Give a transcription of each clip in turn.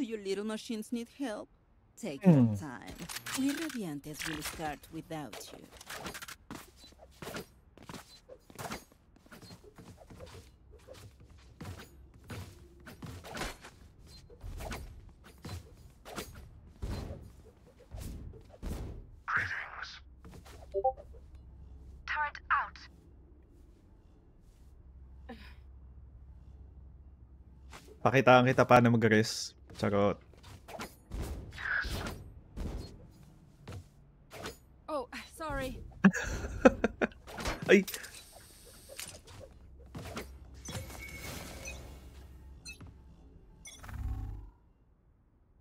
your little machines need help? Take your time. We Radiantes will start without you. Turret out. Pakitaan kita paano mag-res. Charot. Oh, sorry. Ay!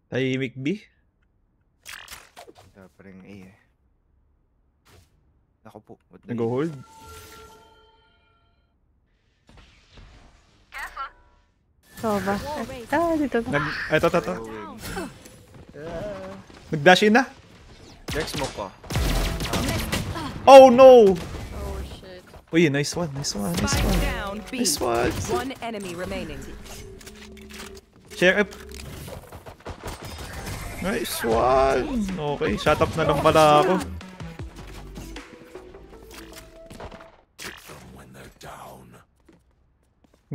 Tahimik B? Parang A eh. Ako po. Nag-hold? Sova. Dito. Ito. Nag-dash in na? Jack smoke ko. Oh no! Oh shit. Uy, nice one. Nice one. One enemy remaining. Sheriff. Nice one. Okay, shut up na lang pala ako.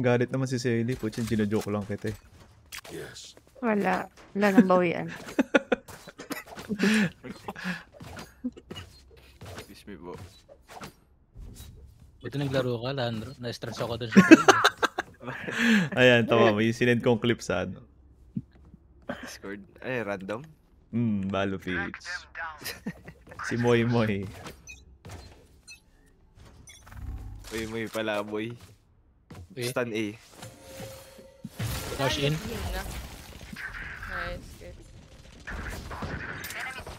Galit naman si Selly. Putin, gino-joke lang kita eh. Wala nang bawian. Excuse me po. Buti naglaro ka, Landro. Na-stress ako dun sa Ayan, tama. May sinend kong clip sa ano. Discord. Ay, random. Balo Fitch. Si Moy Moy. Uy, pala, boy. Stun A. Rush in. Nice, good.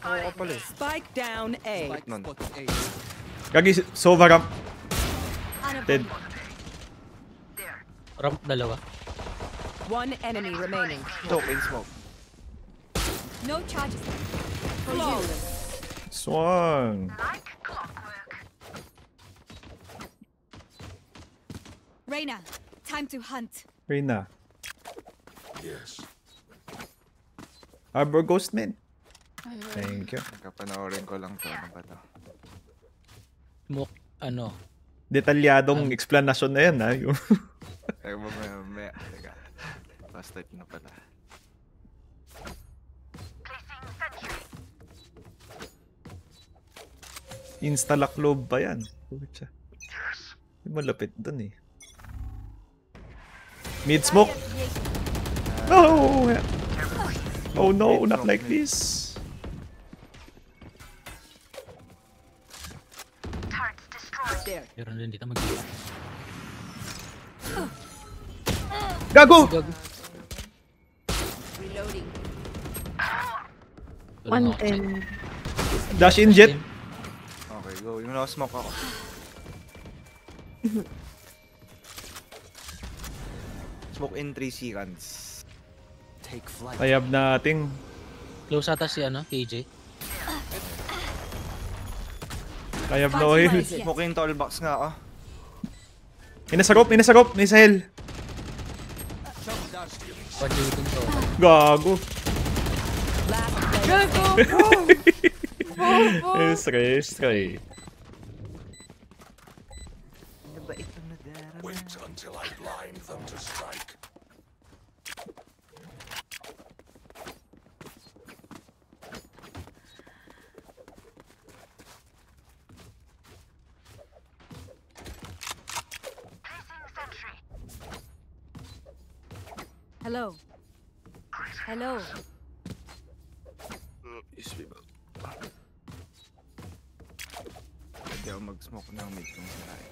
Oo pala eh. Spike down A. Spike nun. Gagi, Sova ramp. Dead. Ramp dalawa. One enemy remaining. Smoke, in smoke. No charges. Flawless. Swang. Reina, time to hunt. Reyna. Yes. Arbor Ghost Man. Thank you. Nagkapanoorin ko lang to. Ano ba to? Smoke, ano. Detalyadong explanation na yan ha. Yung Teka ba may... Teka. Last type na pala. Instalock lobe pa yan. Pucha. Malapit dun eh. Mid smoke. No! Oh no, not like this. Meron din dito mag Gago! Reloading. 110. Dash in jet. Okay, go. Yung na-smoke ako. Smoke in 3 seconds. Take flight. Tayab nating. Close ata si ano, KJ. Tayab no heal. Smoke in tall box nga ako. Inasagop, may sahel. Pag-duting to. Gago. Gago! Stress. Wait until I blind them to strike. Hello. Hindi ako mag-smoke ng mid kung sinahin.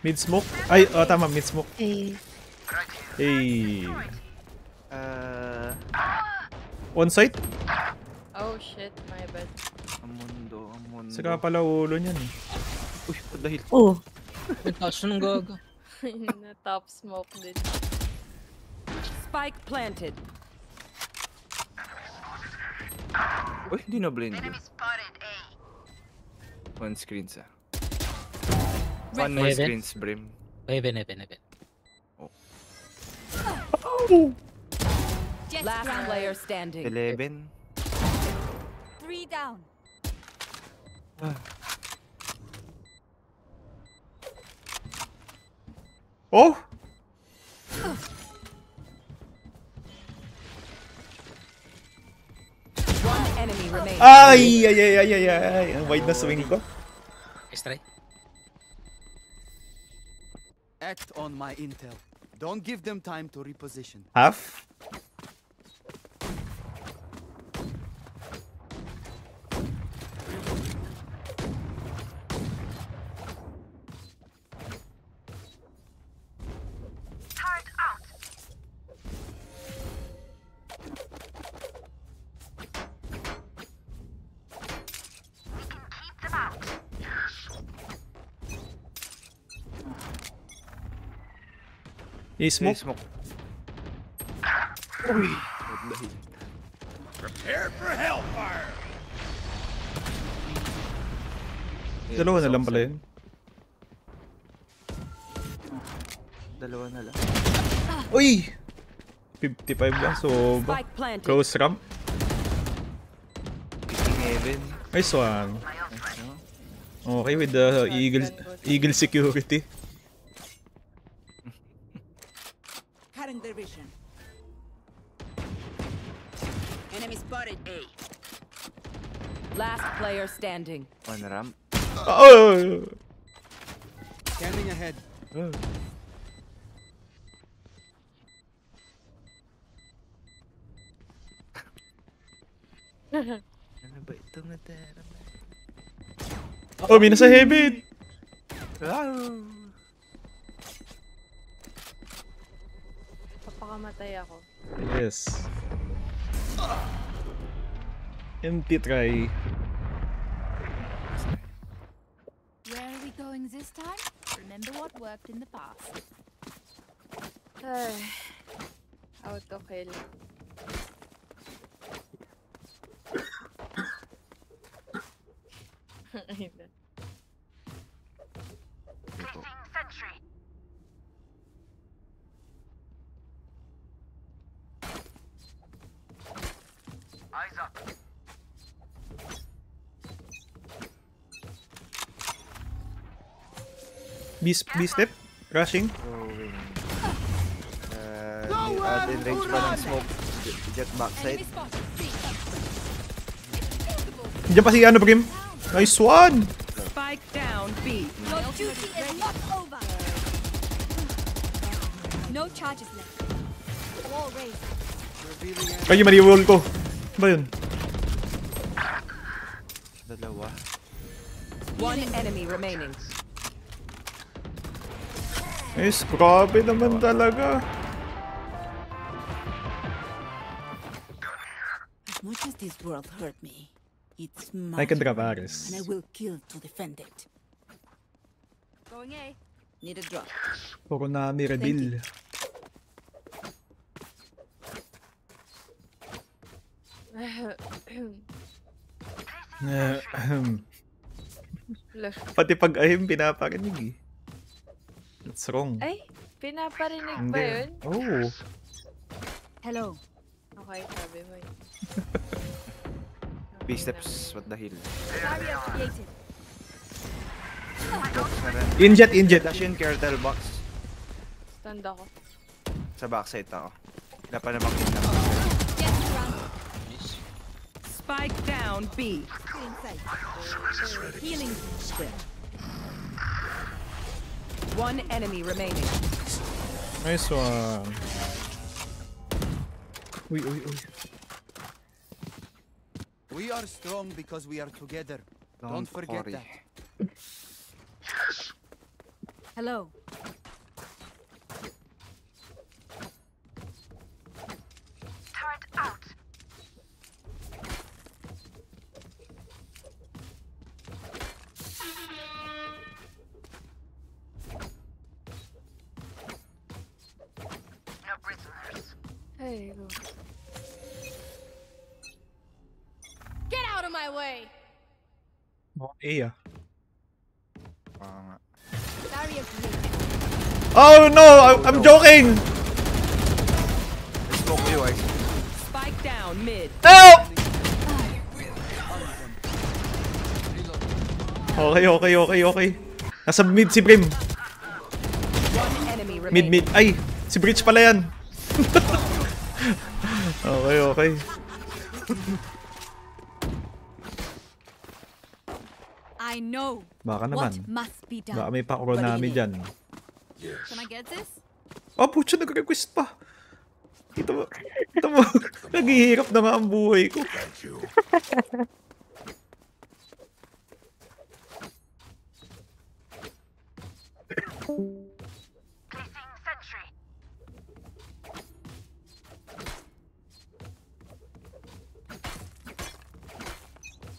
Mid smoke. Ay, tama, mid smoke. Hey. Hey. On site? Oh shit, my bad. Ang mundo. Saka pala ulo niyan eh. Uy, dahil. Oh. Tapos nung gago. Na top smoke din. Spike planted. Uy, hindi na blind yun. One screen sa. One more Heaven? screens, Brim. Heaven. Oh. Jet Last ground. player standing. 11. 3 down. Oh! One enemy remaining. Ay! Ay, ay, ay, ay, ay. Ang wide na swing ko. Nice try. Act on my intel. Don't give them time to reposition. Half? I-smoke. Smoke. Prepare for hellfire. Dalawa na lang pala yun. Dalawa na lang. Uy! 55 lang, so ba? Spike planted. Close ramp. 11. Nice one. Okay with the Eagle security. Cutting their vision. Enemy spotted A. Last player standing. One ramp. Oh! Scanning ahead. Ano ba itong natera? Oh, may nasa heaven! Papakamatay ako. Yes. Empty try. Where are we going this time? Remember what worked in the past. Ay. Auto kill. Ayun. B-step? Rushing? Going. Out in range pa ng smoke. Jet backside. Diyan pa si ano, Brim? Nice one! Spike down B. Your duty is not over. No charges left. Wall raised. Kaya mali-roll ko. Ano ba yun? Dalawa. One enemy remaining. Nice, grabe naman talaga. As much as this world hurt me, it's mine. I can drop Ares. And I will kill to defend it. Going A. Need a drop. Puro na Miradil. Pati pag ahim pinaparinig eh. That's wrong. Ay, pinaparinig Hindi. ba yun? Oh. Hello. Okay, sabi mo yun. B steps. What the hell? Barrier created. Box na rin. Injet, injet. Dash in Cartel box. Stand ako. Sa backside ako. Wala pa namang kita. Jet ground. Nice. Spike down B. Inside. Healing. One enemy remaining. Nice one. Uy, uy, uy. We are strong because we are together. Don't forget worry. that. Hello. Ay, go. Get out of my way. Eh, ah. Nga. Barrier created. Oh no! I'm joking! down mid. Help! Okay. Nasa mid si Brim. One enemy remaining. Mid. Ay, si Breach pala yan. Okay. I know Baka what naman. must be done. Baka may pakuronami dyan. Can I get this? Oh, putya, nag-request pa. Ito mo. Naghihirap na nga ang buhay ko.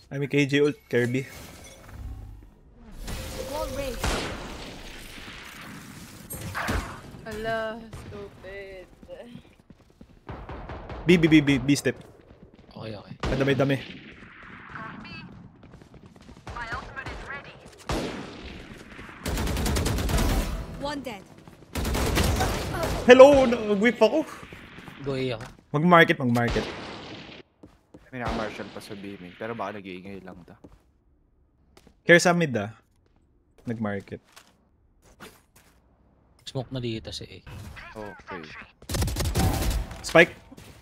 Ay, may KJ ult, Kirby. Wall raised. Ala, stupid. B step. Okay. Ang dami. One dead. Hello! Nag-whip ako. Go A ako. Mag-market. May naka-marshal pa sa B-main. Pero baka nag-iingay lang ta. Care sa mid Nag-market. Smoke na dito si A. Okay. Spike.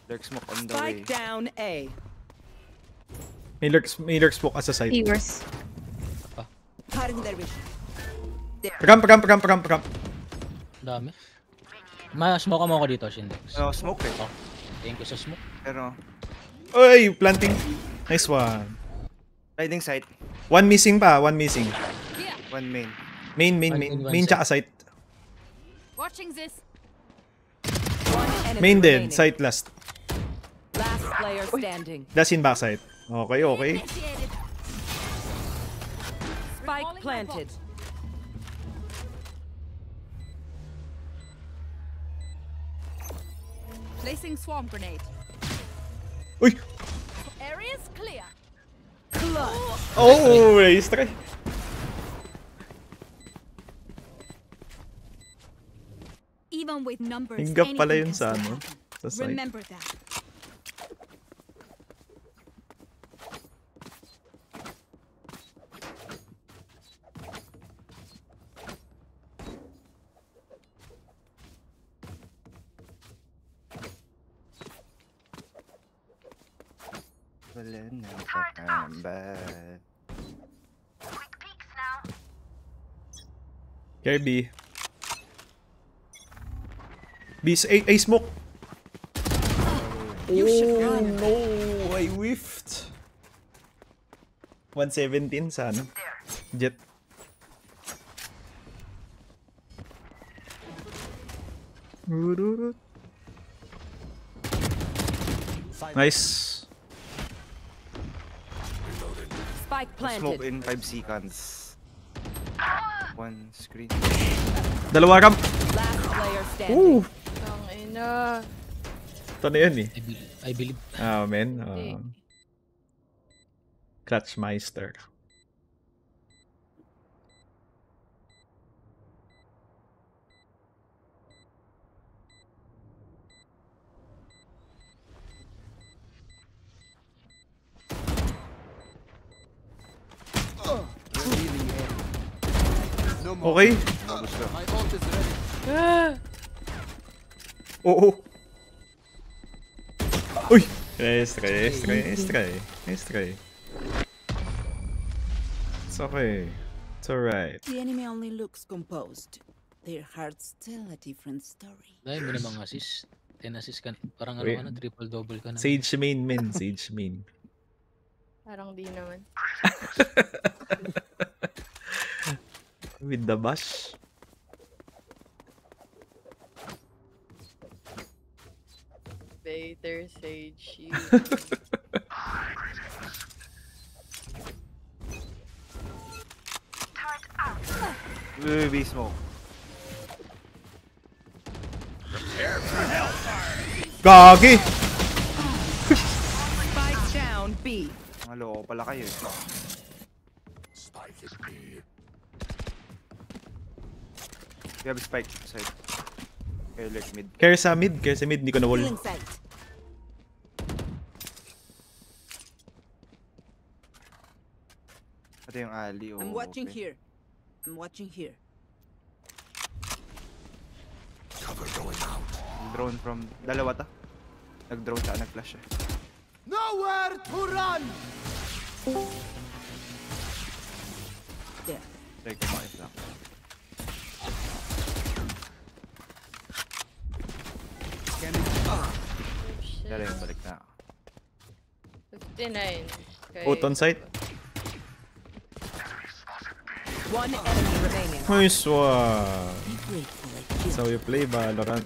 Dark smoke on the way. Spike down A. May lurk smoke as a side. Viewers. Pagam. Dami. Ma-smoke mo ako dito, Shindex. No, smoke eh. Oh, thank you sa smoke. Pero, Oy, planting. Nice one. riding site. One missing. One main. Main tsaka site. Watching this. One enemy Main remaining. dead. Site last. Last player standing. Last in backside. Okay. Initiated. Spike planted. Placing swarm grenade. Uy! Area's clear. Oh, nice try. Even with numbers, Hinggap pala yun anything sa can ano. still Sa happen. site. Remember that. Wala na kakambal. Kirby. A smoke. You should Oh run. no, I whiffed. 117 sa ano? Jet. Nice. Spike Smoke planted. in 5 seconds. One screen. Dalawa ramp. Last player standing. Ooh. Tangina. Ito na yun eh. I believe. Man. Hindi. Clutchmeister. Revealing area. No more. Okay. My ult is ready. Oo. Uy! Nice try. It's okay. It's alright. The enemy only looks composed. Their hearts tell a different story. Dahil mo namang assist. 10 assist ka. Parang Wait. triple-double ka na. Sage main, men. Sage main. Parang di naman. With the bash. Vader, Sage, Shield. B smoke. Gagi! Spike down B. Mga loko pala kayo eh. We have spike side. Okay, lurk mid. Care sa mid. Hindi ko na wall. Feeling sight. Ito yung alley. Oh, I'm watching okay. here. I'm watching here. Drone from... Dalawa to. Nag-drone siya, nag-flash siya. Nowhere to run! There. Try ko makit lang. Oh, shit. Dala yung balik na. 59. Okay. Both on site. One enemy remaining. Nice one. Be grateful I That's killed. how you play Valorant.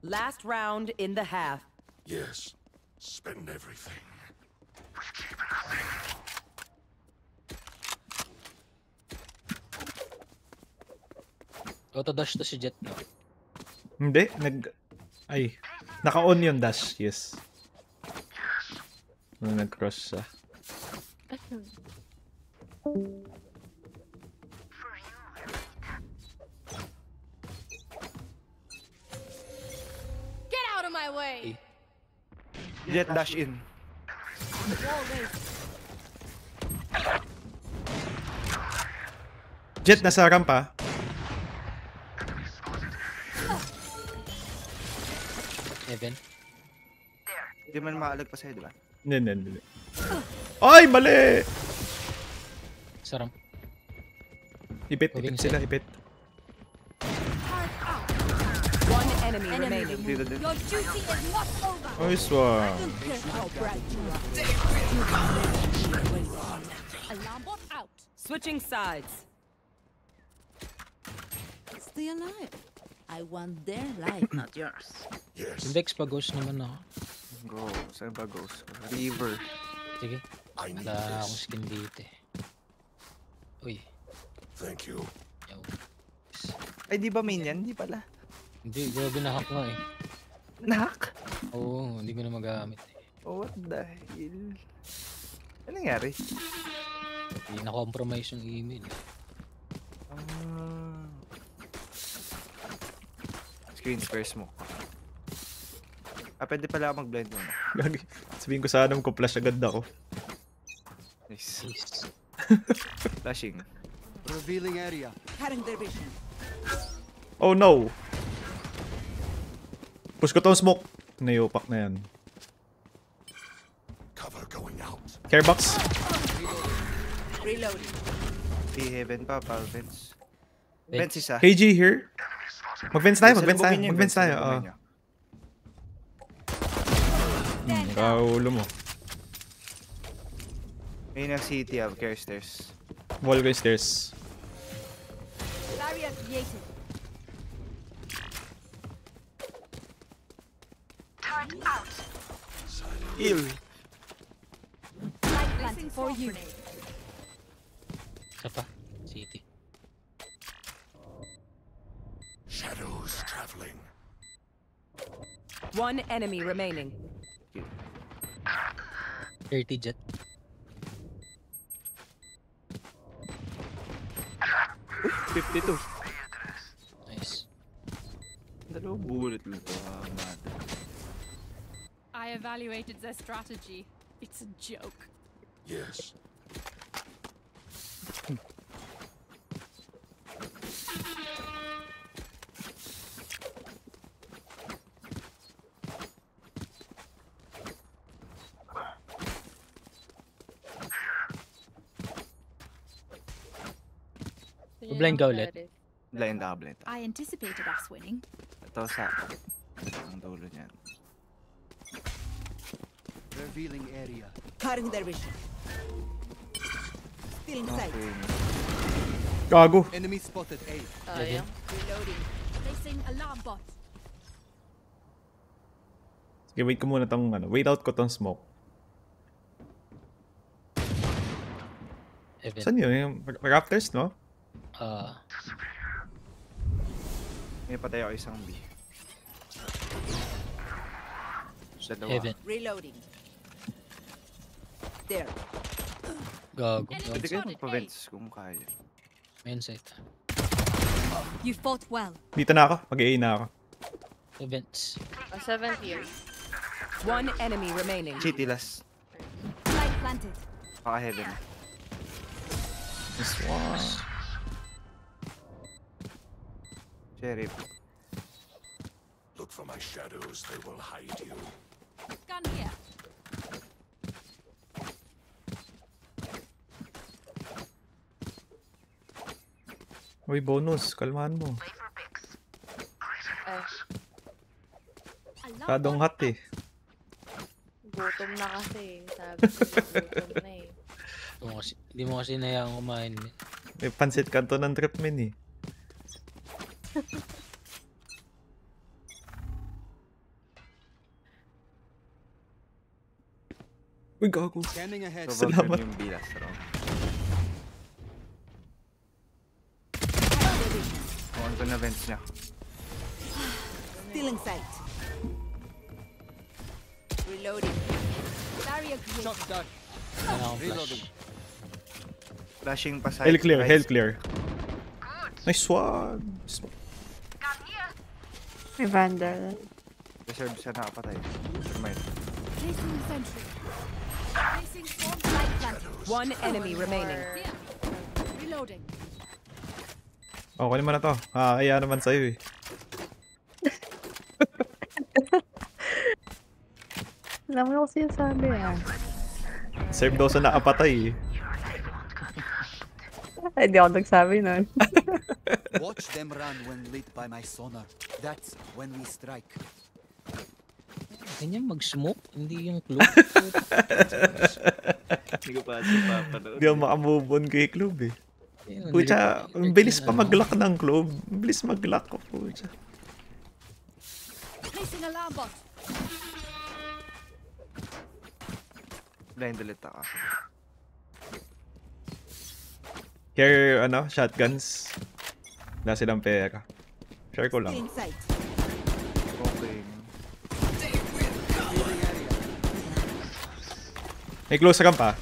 Last round in the half. Yes. Spend everything. Auto-dash to si Jet, no? Hindi, ay, naka-on yung dash, yes. Nung nag-cross siya. Get out of my way! Jet dash in. Jet, nasa rampa. Heaven. Hindi man maalag pa sa'yo, di ba? Hindi. Ay, mali! Sarang. Ipit Moving sila, side. ipit. One enemy remaining. Dito din. Your duty is not over. Nice one. Don't care how bright you are. Alarm bot out. Switching sides. Stay alive. I want their life, not yours. Yes. Yung Vex pa ghost naman ako. Go. Saan ba goes? River. Sige. I need Wala akong this. skin dito eh. Uy. Thank you. Yo. Ay, di ba main yan? Di pala. Hindi, grabe na-hack nga eh. Nahack? Oo, hindi ko na magamit eh. Oh, what the hell? Ano nangyari? Hindi na-compromise yung email. Screen spares mo. Pwede pala ako mag-blind muna. Gagi. Sabihin ko sana ko flash agad ako. Nice. Please. Flashing. Revealing area. Cutting their vision. Oh no! Push ko tong smoke. Nayopak na yan. Cover going out. Care box. Reloading. Si Heaven pa, Vents. Wait. Vents isa. KG here. Mag-vents tayo, mag-vents tayo. Salubungin niyo yung Mag-vents tayo. salubungin niyo. Kaulo mo. Ayun ang city of care stairs. Wall ko yung stairs. Barrier created. Heal! Light planted for you. Isa pa. City. Shadows traveling. One enemy remaining. 30 Jet. Uy, 52. Nice. Dalawang bullet lang to. I evaluated their strategy. It's a joke. Yes. Blind ka ulit. Blind ako, blind. I anticipated us winning. Ito sa... ang dulo niyan. Revealing area. Cutting their vision. Still inside. Okay. Gago. Enemy spotted A. Sayang. Reloading. Placing alarm bot. Sige, wait ko muna tong ano. Wait out ko tong smoke. Heaven. Saan yun? Yung Raptors, no? May patay ako isang B. Dalawa. Heaven. Reloading. There. Gago. Pwede kayo magpa-vents kung kaya. Main site. You fought well. Dito na ako. Mag-A na ako. Events. 70 years. One enemy remaining. City last. Light planted. Heaven. Nice one. Sheriff. Look for my shadows, they will hide you. Gun here. Uy, bonus. Kalmahan mo. Ay, Kadong hot eh. gutom na kasi. Sabi ko gutom na eh. Hindi mo kasi nayang kumain. May pansit kanto ng trip min eh. Uy, gago. Scanning ahead. So, Salamat. yung bilas round. Kuhan ko na vents niya. Still in sight. Reloading. Barrier created. Shot done. Wala akong flash. Reloading. Flashing pa side. Hell clear, right. hell clear. Nice one. May vandal. Reserve siya nakapatay. Nevermind. Placing sentry. Placing swarm light plant. One enemy remaining. Here. Reloading. Oh, kunin mo na to. Kaya naman sa'yo eh. Alam mo kasi yung sabi ah. Serve daw sa nakapatay eh. Hindi ako nagsabi nun. Watch them run when lit by my sonar. That's when we strike. Ganyan mag-smoke, hindi yung clue. Hindi ko pa siya papanood. Hindi ako makamove on kay Club eh. Pucha, ang bilis pa mag-lock ng Club. Ang bilis mag-lock ko, pucha. Placing alarm bot. Blind ulit ako. Here, shotguns. Wala silang pera. Share ko Still lang. in sight. Okay. May close ka pa.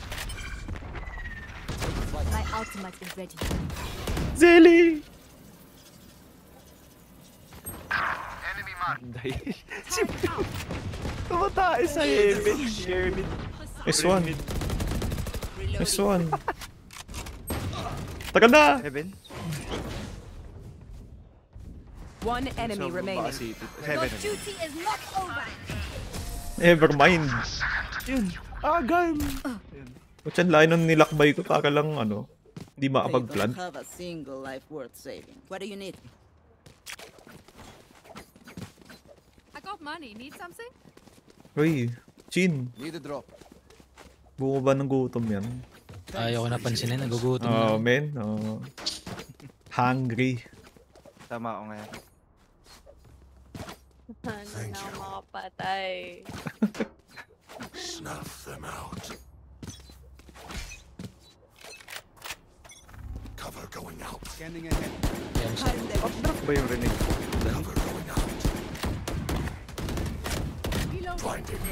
My ultimate is ready. Zilly! Day. Tumatay sa heaven. Share it. Nice one. Nice one. Tagal na! Heaven? One enemy remaining. Heaven. Duty is not over. Never mind. Yun. Agam! Pucha, ang layo ng nilakbay ko para lang, hindi They makapag-plant. don't have a single life worth saving. What do you need? I got money. Need something? Uy, Chin. Need a drop. Bungo ba ng gutom yan? Ayaw ko napansinin, nagugutom na. Oh, men. Hungry. Tama ako ngayon. Hindi na ako makapatay. Snuff them out. Cover going out. Scanning ahead. Yan, so, Up-drop ba yung rinig? Cover going out. Blinding.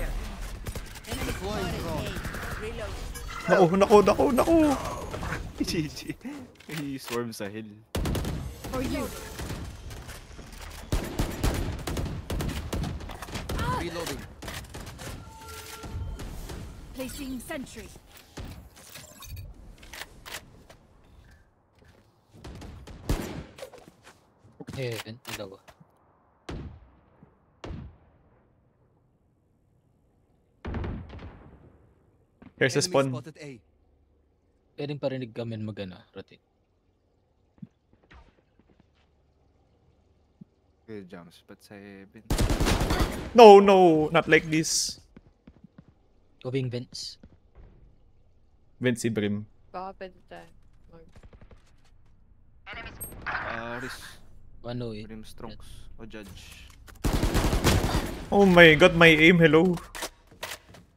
Deploying drone. Naku. GG. May swarm sa hill. For you. Reloading. Placing sentry. heaven, dalawa. Here's a Enemy spawn. spotted A. Pwedeng parinig kami rotate. Good jumps, but sa heaven. No, not like this. Going vents. Vinci Brim. Baka pwede tayo. Risk. Ano eh. Brimstrongs. O judge. Oh my god, my aim, hello.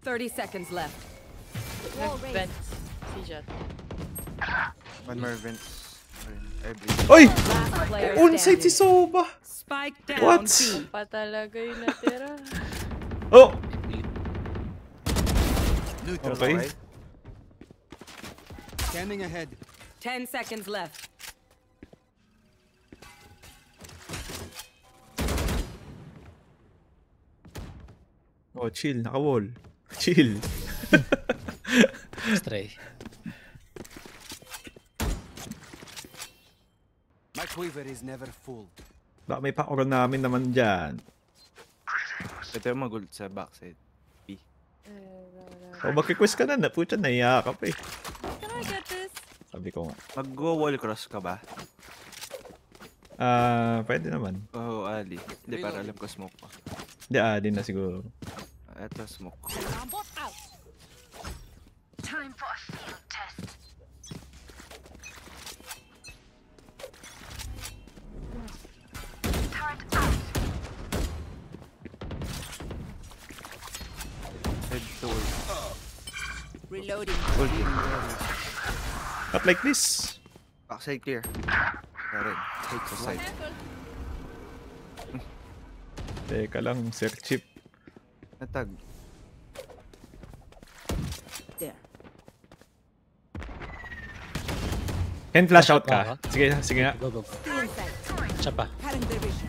30 seconds left. Nag-vents si Jet. One more vents. Every. Oy! Last player Onside si standing. Soba! Spike down. What? B. Pa talaga yung natira. Oh! Neutral. Okay. Scanning ahead. 10 seconds left. Oh, chill, naka-wall. Chill. Stray. My quiver is never full. Baka may pa-oral namin naman dyan. Ito yung mag-ult sa backside. O mag-request ka na, putya, naiya ka pa eh. Can I get this? Sabi ko nga. Mag-go wall cross ka ba? Pwede naman. Oo, Ali. Hindi, para alam ko smoke pa. Hindi, din na siguro. Eto, smoke. Alarm bot out. Time for a field test. Turret out. Head to ult. Reloading. Ult. Not like this. Backside clear. Karen, take the side. Teka lang, Sir Chip. Natag. There. Ken, flash out ka. Sige, sige nga. Go, go, go. Still inside. Siya pa. Cutting their vision.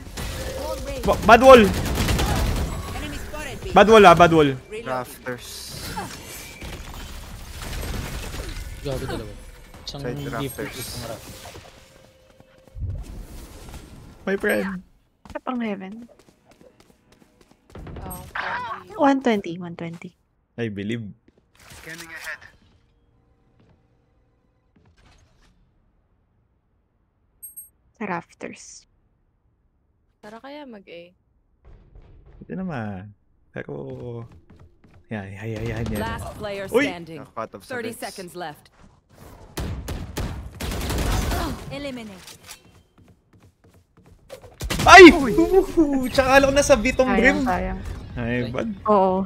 Wall raised. Bad wall! Enemy spotted. B. Bad wall bad wall. Reloading. Rafters. Gago dalawa. Isang Side deep rafters. isang raft. My friend. Sa pang heaven. Oh, 120, 120. I believe. Scanning ahead. Sa rafters. Tara kaya mag-A. Ito naman. Pero... Yan. Last player Uy! standing. Cut off 30 seconds left. Eliminate. Ay! Tsaka alam ko nasa bitong brim. Sayang. Ay, bad. Oo.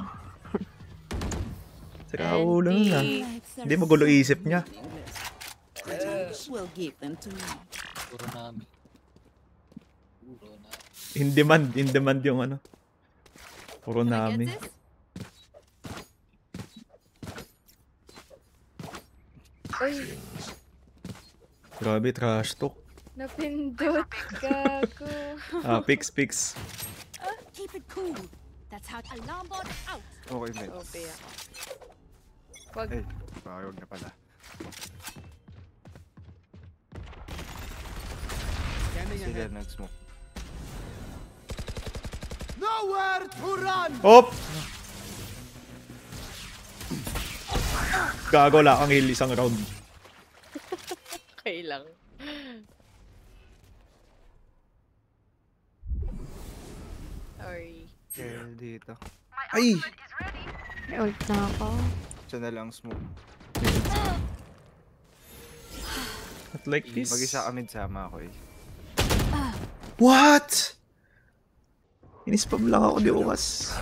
Saka ulo na. Hindi magulo isip niya. We'll give them to me. Puro namin. In demand yung ano. Puro Can I namin. get this? Uy, Grabe, trash talk. napindot. Gago. Pix. Keep it cool. That's how alarm bot out. Okay, mate. Okay ako. Wag. Ay, huwag na pala. Scanning Sila ahead. nag-smoke. Nowhere to run! Op! Gago, wala kang heal isang round. Okay lang. Sorry. Kaya dito. Ay! May ult na ako. Siya na lang smoke. Not like this. Mag-isa kami sama ako eh. What? Inispam lang ako di ukas.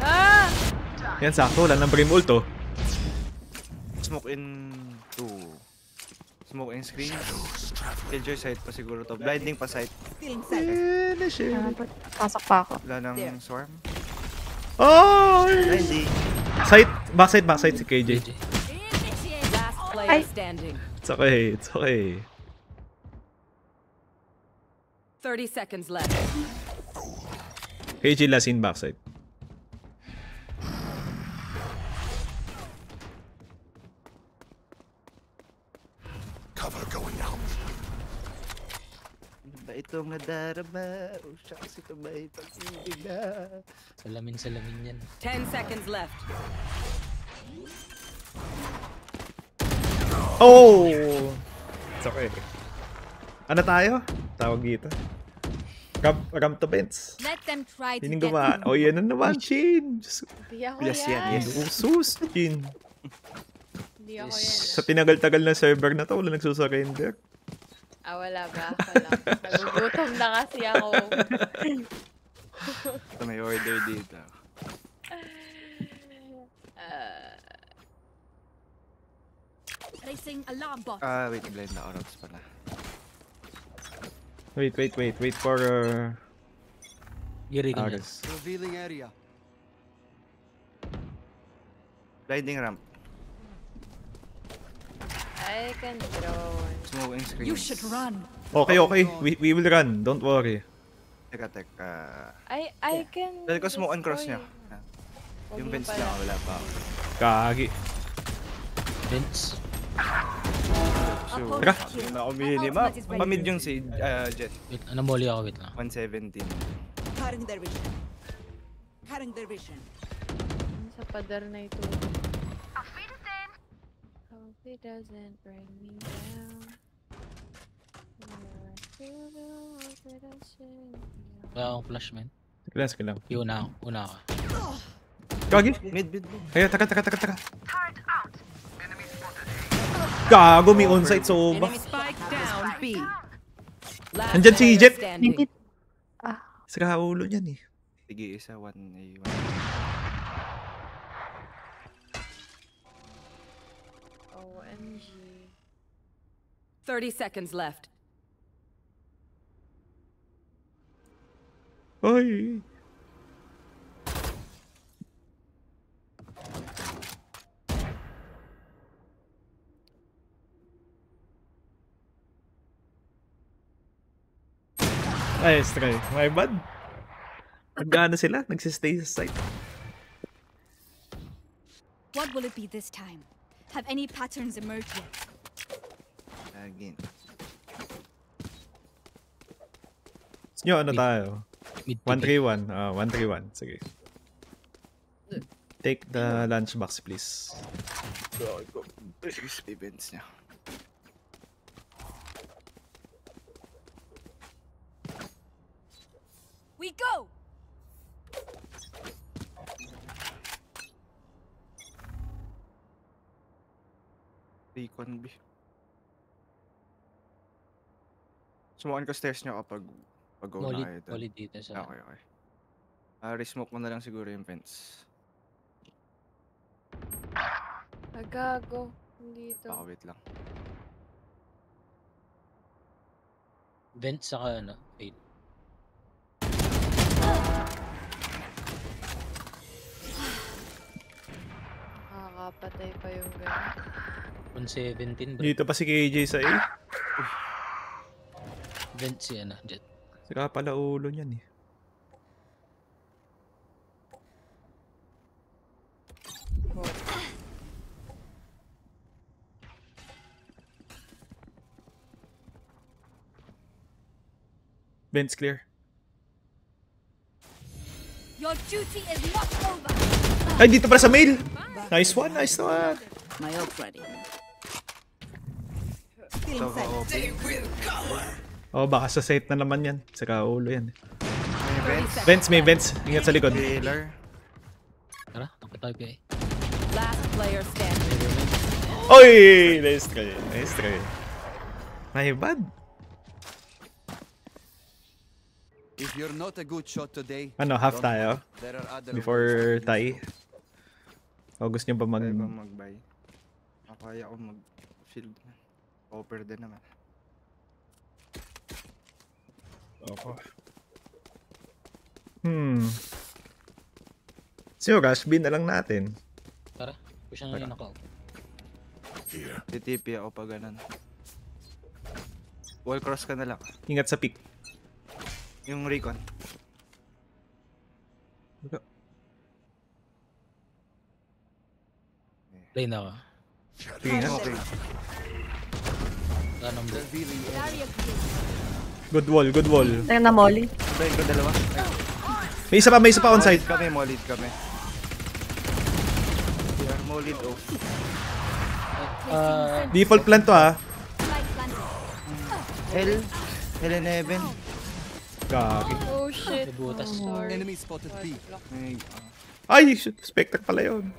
Ah! Yan, sakto. Wala nang brim ult, oh. Smoke in 2. Smoke in screen. Killjoy side pa siguro to. Blinding pa side. Still inside. Pasok pa ako. Wala nang swarm. Oh! Blinding. Backside si KJ. Last player standing. It's okay. 30 seconds left. KJ last in backside. Cover going out. Ba itong nadarama? O shucks, ito ba ipag-ibig na? Salamin yan. 10 seconds left. Oh! It's okay. Ano tayo? Tawag dito. Ram to bench. Let them try to Hining get gumaan. Oh, yan na naman, Chin. Hindi ako Yes, yan, yan. yes. Usus, Chin. Hindi ako yan. Sa tinagal-tagal na server na to, wala nagsusurrender. Ah, wala ba? Wala. Nagugutom na kasi ako. Ito may order dito. placing alarm bot. Wait, blind na orbs pala. Wait for Giri ka Ares. Revealing area. Blinding ramp. I can drone. Smoke in screen. You should run. Okay. We will run. Don't worry. Teka. I can Dahil ko smoke and cross destroy. niya. Yung Vince lang, wala pa ako. Kagi. Vince. So, Tara. yun ako minima. Pamid yung si Jet. Wait, molly ako, wait lang. 117. Cutting their vision. Cutting their vision. Sa pader na ito. Hope it doesn't bring me down. Wala akong flash, man. Sige lang. Una ako. Kagi. Mid. Ay, taka. Gago, may onsite soba. Enemy spike down B. Last Andyan si player Jet. standing. Maybe. Saka ulo niyan eh. Sige, isa, 1A1. OMG. 30 seconds left. Ay. Nice try. My bad. Nag-ano sila? Nagsistay sa site. What will it be this time? Have any patterns emerged yet? Again. Nyo, ano tayo? Mid 131. 131. Sige. Take the lunchbox, please. Events niya. We go! Recon B. Sumukan ko stairs niya kapag go na kayo doon. Molly dito sa... Okay. Resmoke mo na lang siguro yung fence. Agago. Dito. Baka wait lang. Vent saka ano, fade. Nakakapatay pa yung gano'n. 117 bro. Dito pa si KJ sa A. Vent si ano, Jet. Saka pala ulo niyan eh. Vents clear. Your duty is not over! Ay, dito pala sa mail! Nice one. My ult ready. So, okay. Oh, baka sa site na naman yan. Saka ulo yan. May vents. May vents. Ingat sa likod. Killer. Tara, ako tayo PA. Last player standing. Oy! Nice try. My bad. If you're not a good shot today, Ano, half don't tayo? worry. There are other Before ways to tie? O gusto nyo ba mag... Kaya ko mag-buy. Kaya ko mag-shield. Offer din naman. So, Rush B na lang natin. Tara, push na yun ako. TTP ako pa ganun. Wall cross ka na lang. Ingat sa pick. Yung recon. Play na ako. Sige nga. Okay. Ranong blue. Good wall. Tara na molly. Bayin ko dalawa. May isa pa on site. Molid kami. We are molid off. Default plan to ha. L11. Gagi. Oh shit. Butas. Enemy spotted B. Ay, spectac pala yun.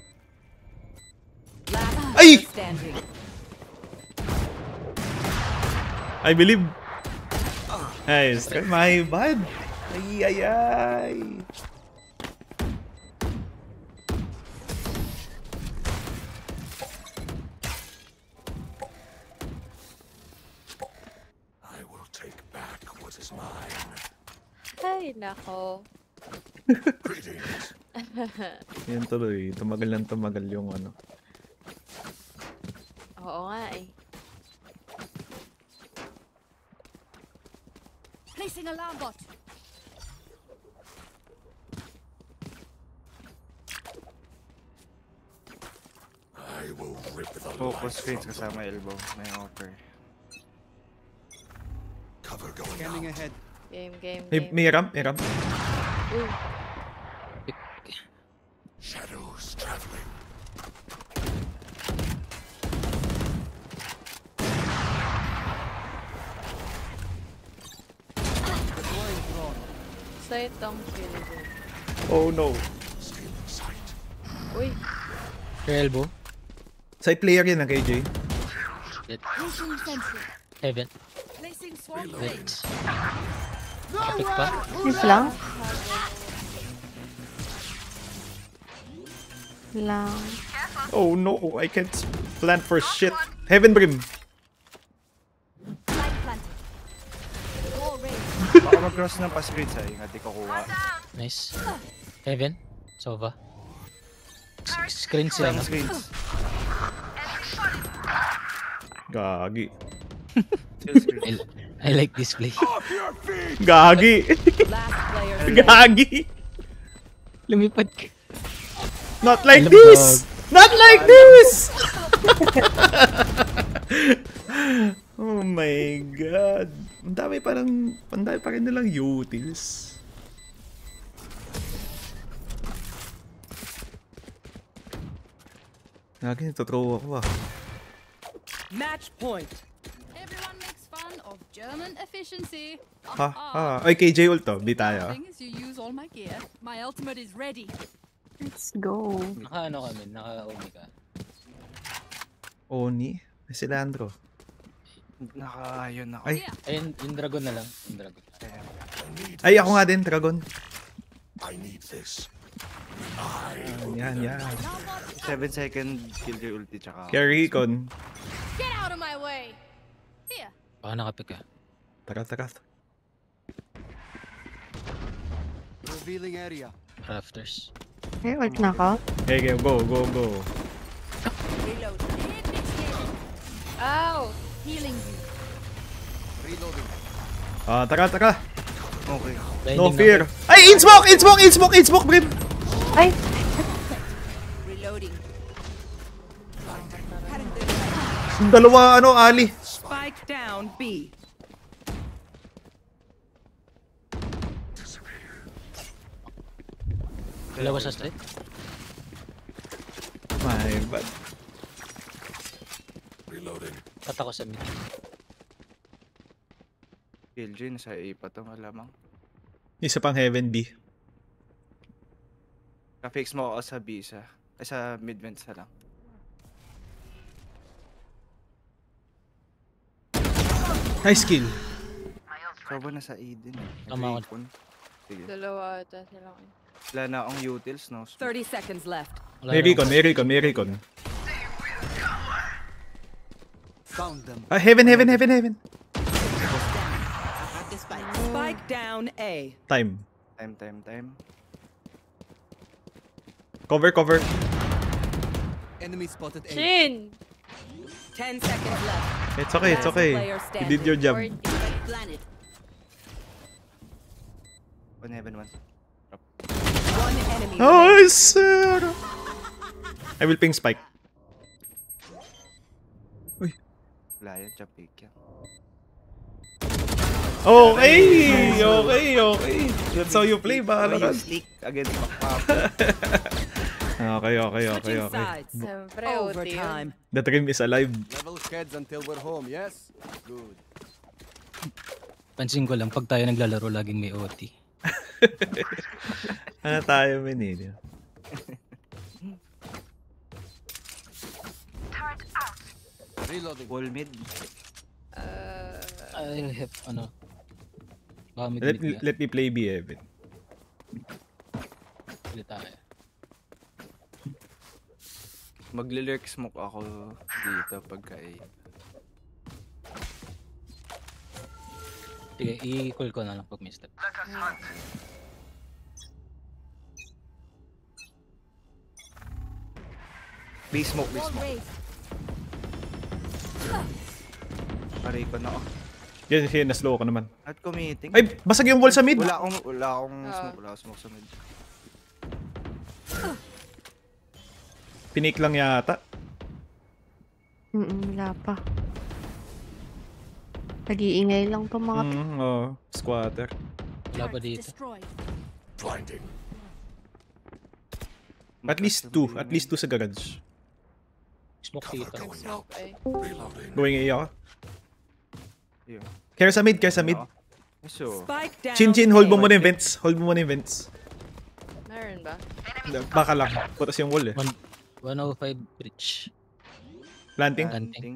Last Ay! player standing. I believe. Nice. My bad. Ay. I will take back what is mine. Ay, nako. Greetings. Yan tuloy. Tumagal yung ano. Oo nga eh. Placing alarm bot. I will rip the Focus life screens from kasama elbow. May offer. cover going Scanning out. ahead. Game. May ramp, may ramp. Uy, Shadows traveling. Deploying drone. sight ang kill ko. Oh no. Stealing sight. Uy, Your elbow. Side player yun ang KJ. Placing sentry. Heaven. Placing swarm Reloading. grenade. Nakapik pa. Safe lang. Lang. Oh no, I can't plant for shit. Heaven Brim. Light planted. Wall raised. Baka mag-cross ng pa-screens ha. Ingat, di ko kuha. Nice. Heaven. Sova. Screen siya. Some screens. Gagi. Still screens. I like this play. Gagi. Last player standing. Gagi. Lumipad ka. Not like Alam this! Not like this! Oh my god. Ang dami pa rin nilang utils. Lagi nito-throw ako ah. Match point. Everyone makes fun of German efficiency. Ay, KJ ult to. Di tayo. Thing is you use all my gear. My ultimate is ready. Let's go. Naka-ano kami, naka-Omega. Oni? May si Landro. Naka-ayun ako. Ay, Ayun, yung dragon na lang. Yung dragon. ay ako nga din, Dragon. I need this. Yan. 7 second killjoy ulti tsaka. Carry con. Get out of my way. Here. Baka nakapik ka. Tara. Revealing area. Rafters. Okay, ult na ako. Okay, go. Reload. ow! Healing you. Reloading. Tara. Okay. No Blinding fear. na Ay, in smoke, Brim! Ay! Reloading. Yung dalawa, Ali. Spike down B. Dalawa sa straight. My bad. Reloading. Kata ko sa mid. Killjoy nasa A pa to malamang. Isa pang Heaven B. Ka-fix mo ako sa B isa. Ay sa mid-vents na lang. Nice kill. Sobo na sa A din. Tama ako. Nag-icon. Sige. Dalawa ata sila. Wala na akong utils, no? 30 seconds left. Wala May na- recon. Found them. Heaven. I have the spike. Spike down A. Time. Time. Cover. Enemy spotted A. Shin! 10 seconds left. It's okay. You did your job. Spike planted. One heaven, one. One enemy. Nice, sir. I will ping Spike. Wala yan, jump pick yan. Okay. That's how you play, bahala ka. Sneak against Macpap. Okay. Switching sides. Siyempre, OT yun. Overtime. The dream is alive. Level heads until we're home, yes? Good. Pansin ko lang, pag tayo naglalaro, laging may OT. Ano tayo, Manila? Reloading. Wall mid. I'll have, baka mid-mid nga. Let me play B, Evan. Pili tayo. Magle-lurk smoke ako dito pagka A. Sige, i-call ko na lang pag may step. B smoke. Wall raised. Paray ko na ako. Yan, na-slow ko naman. Not committing. Ay, basag yung wall sa mid. Wala akong smoke. Wala akong smoke sa mid. Pinik lang yata. Wala pa. Nag-iingay lang to mga squatter. Wala pa dito. Blinding. At least two sa garage. Smoke dito. Smoke eh. Reloading. Going A ako. Yeah. Kaya sa mid. So, Spike down. Chin, hold mo muna yung vents. Meron ba? Baka lang. Putas yung wall eh. 105 bridge. Planting. Planting.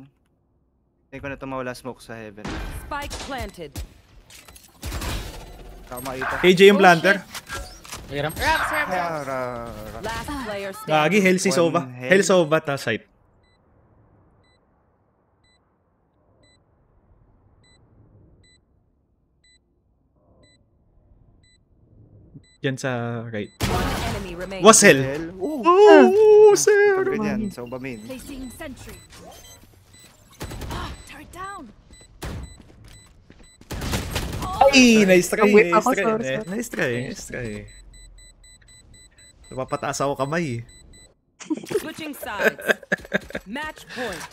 hindi ko na ito mawala smoke sa heaven. Spike planted. Tama ito. KJ yung planter. Raps. Last player standing. Gagi, hell si Sova. Hell Sova ta site. Yan sa right. One enemy remaining. Was hell. Oh, sir. Ganyan, sa main. Placing sentry. Turret down. Ay, nice try. Wait, Nice ako, try. sorry. Nice try. Napapataas ako kamay. Switching sides. Match point.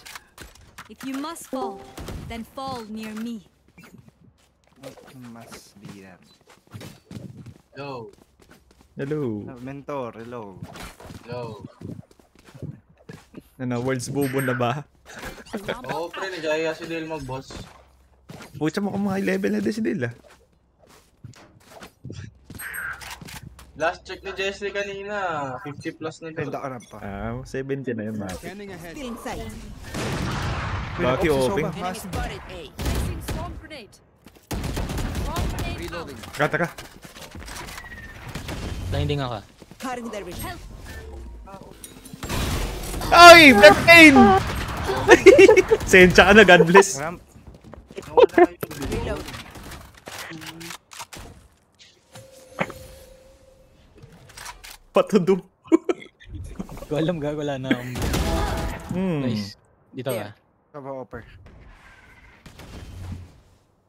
If you must fall, then fall near me. Mas biyan. Hello. Hello. Mentor, hello. Hello. Ano, words bobo na ba? Oo, pre, nagaya si Dale mag-boss. Pucha mo kung mga level na din si Dale ah. Last check ni Jessie kanina, 50 plus na Tenda ka na pa. 70 na yun, mati. Scanning ahead. Still inside. Baki open. Enemy spotted A. Placing swarm grenade. Swarm grenade out. Reloading. Taka. Blinding ako. Cutting their vision. Ay! Black pain! Sensya ka na, God bless. Ramp. Reload. What to do? Ko alam ga, wala na akong... Nice. Dito ka. Cover upper.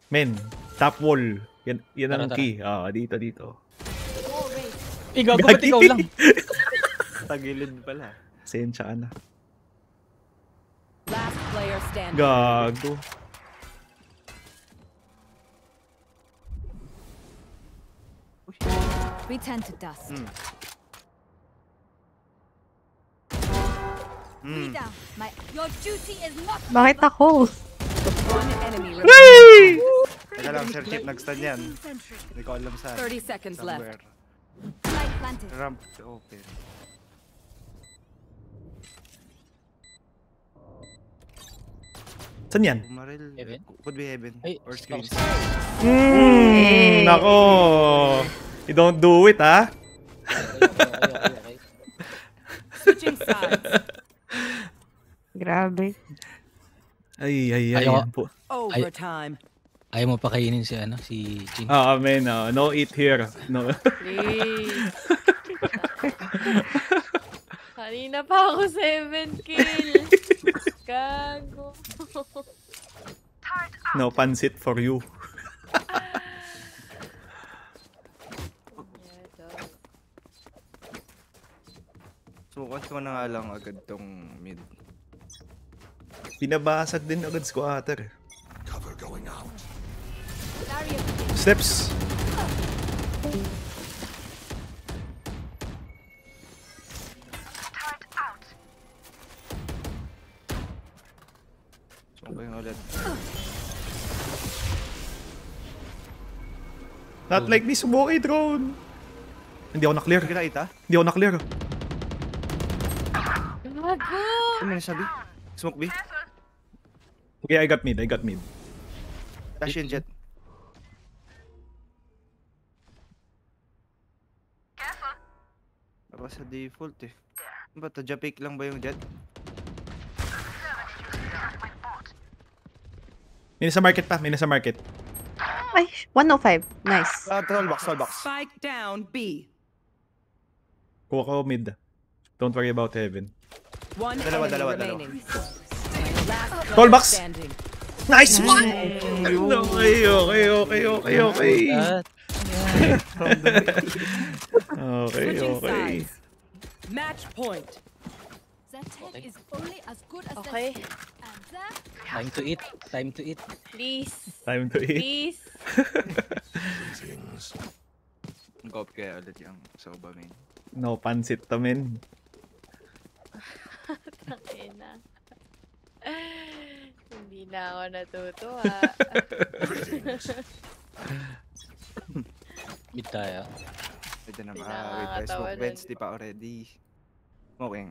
Men, top wall. Yan ang Tara. key. Dito. Gago, ba't ikaw lang? Tagilid pala. Sensya ka na. Last player standing. Gago. Return to dust. Rita, your duty is not. Bakit ako? One enemy remaining. Teka lang, Sir Chip, nag-stand yan. Sentry. Hindi ko alam saan. 30 seconds Somewhere. left. Light planted. Ramp open. Saan yan? Bumaril. Heaven? Could be heaven. Ay, Or screens. Nako. You don't do it, ha? Okay. Switching sides. Grabe. Ay. Ayaw. Po. Overtime. Ayaw mo pa kainin si Chin. Men, no eat here. No. Please. Kanina pa ako 7 kill. Gago. No pansit for you. Sukat ko na nga lang agad tong mid. Pinabasag din agad squatter. Cover going out. Steps. Sukat yung ulit. Not like me, sumuki drone. Hindi ako na-clear. Hindi kita? Hindi ako na-clear. Gago. Ano yung sabi? Smoke B? Okay, I got mid. Dash in jet. Baka sa default eh. Ano ba? Tajapik lang ba yung jet? May nasa market. Ay, 105. Nice. Troll box. Spike down B. Kuha ko mid. Don't worry about heaven. One Dalawa. enemy remaining. Last Call player box. standing. Nice one! Okay. Switching Okay. sides. Match point. Their tech is only as good as Okay. their and that Time to eat. Time to eat. Please. Time to eat. Please. Greetings. Go up kaya ulit yung soba main. No pansit to, men. Tangina. Hindi na ako natutuwa. Mid tayo. Pwede na Hindi ba? na Wait, nakakatawa smoke nun. vents, di pa already. Smoking.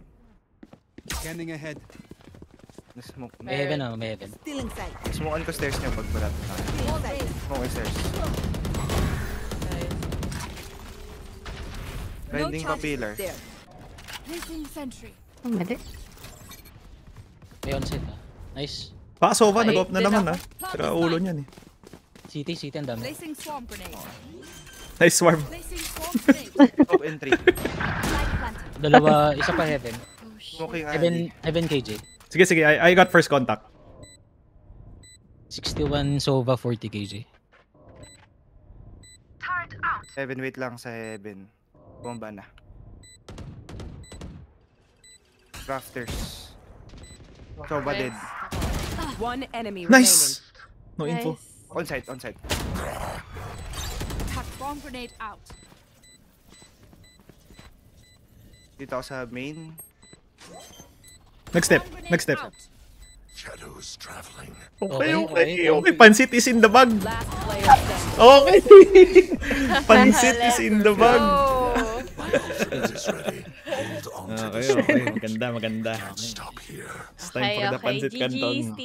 Scanning ahead. Na-smoke. May heaven na, may heaven. Still inside. Smokean ko stairs niya pag balat na. Smoke stairs. Nice. Grinding pa pillar. There. placing sentry. Mali. May onside ah. Nice. Baka Sova, Ay, nag-off na din naman ako. ha. Saka ulo niyan eh. City, ang dami. Placing swarm grenade. Nice swarm. Placing swarm grenade. Smoke in 3. Light planted. Dalawa, isa pa heaven. Oh, shit. Smoking Heaven, alley. heaven KJ. Sige, sige. I got first contact. 61 Sova, 40 KJ. Heaven, wait lang sa heaven. Bomba na. Crafters. Soba dead. One enemy Nice! No info. Nice. On site. Pack swarm grenade out. Dito ako sa main. Next step. Swarm grenade Next step. out. Shadows traveling. Okay, okay. Okay. Okay, pansit is in the bag. Last player standing. Okay. Pansit is in the bag. Oh. It is ready. Hold on to Okay, the okay. Maganda, maganda. Stop here. It's time for the pansit canton. GG's.